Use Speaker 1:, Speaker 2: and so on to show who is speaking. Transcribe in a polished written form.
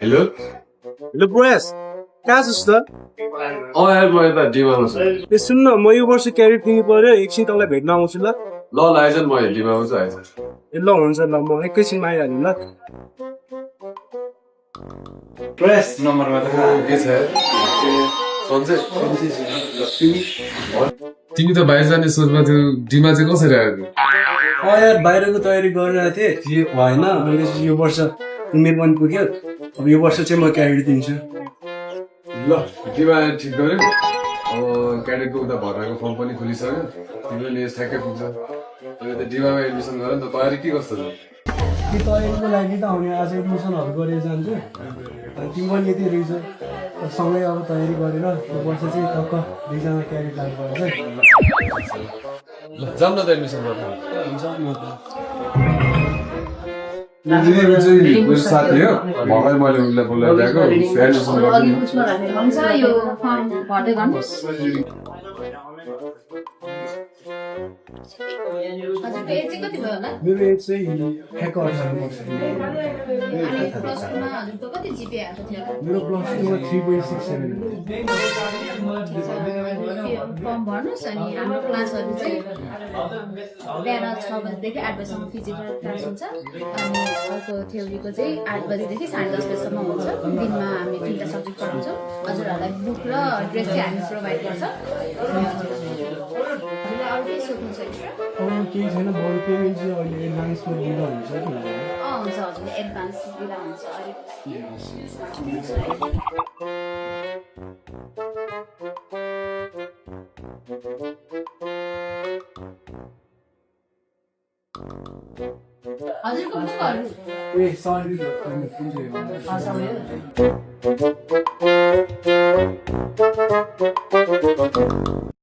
Speaker 1: Hello?
Speaker 2: Hello, Press. कहाँ छस् त?
Speaker 1: यार म यता डिमामा छु
Speaker 2: ए सुन्न म यो वर्ष क्यारेट किन्नु पर्यो एकछिन तपाईँलाई भेट्न आउँछु ल
Speaker 1: ल आइज म डिमामा छु आइज
Speaker 2: ए ल हुन्छ ल म एकैछिनमा आइहाल्छु ल प्रेस नम्बरमा त
Speaker 1: के छ सन्चै तिमी त बाहिर जाने सोचमा थियो डिमा चाहिँ कसरी आयो
Speaker 2: यार बाहिरको तयारी गरिरहेको थिएँ के भएन मैले यो वर्ष उमेर पनि पुग्यो अब यो वर्ष चाहिँ म क्यारेट दिन्छु
Speaker 1: ल डिमा ठिक गर्यो अब क्याडेटको उता भर्नाको फर्म पनि खोलिसक्यो तिमीले नि ठ्याक्कै पुग्छ अहिले त डिमामा एडमिसन गर नि त तयारी के कस्तो छ
Speaker 2: कि तयारीको लागि त हामी आज एडमिसनहरू गरेर जान्छु अनि तिमी पनि यति रहेछ सँगै अब तयारी गरेर यो वर्ष चाहिँ टक्क दुईजना क्यारेट लाग्नुपर्छ है
Speaker 1: ल जाऊँ न त एडमिसन गर्न
Speaker 2: हुन्छ म त
Speaker 1: मेरो साथी हो भर्खर मैले उसलाई बोलाएर ल्याएको एडमिसन गरिदिनु
Speaker 3: हुन्छ यो फर्म भर्दै गर्नुहोस् हजुरको एज चाहिँ कति भयो होला
Speaker 2: मेरो एज चाहिँ ठ्याक्क 18 वर्ष
Speaker 3: अनि प्लस टूमा हजुरको कति जिपी आएको थियो
Speaker 2: मेरो प्लस टूमा 3.67
Speaker 3: फर्म भर्नुहोस् अनि हाम्रो क्लासहरू चाहिँ बिहान 6 बजीदेखि 8 बजीसम्म फिजिकल क्लास हुन्छ अनि अर्को थ्योरीको चाहिँ 8 बजीदेखि 10:30 बजीसम्म हुन्छ दिनमा हामी 3टा सब्जेक्ट पढाउँछौँ हजुरहरूलाई बुक र ड्रेस चाहिँ हामी प्रोभाइड गर्छ अरू केही सोध्नु छ एक्स्ट्रा
Speaker 2: केही छैन बरु पेमेन्ट चाहिँ अहिले एडभान्समा दिँदा हुन्छ कि
Speaker 3: हुन्छ हजुरले एडभान्स दिँदा हुन्छ हजुरको बुकहरू
Speaker 2: ए सरी कुन चाहिँ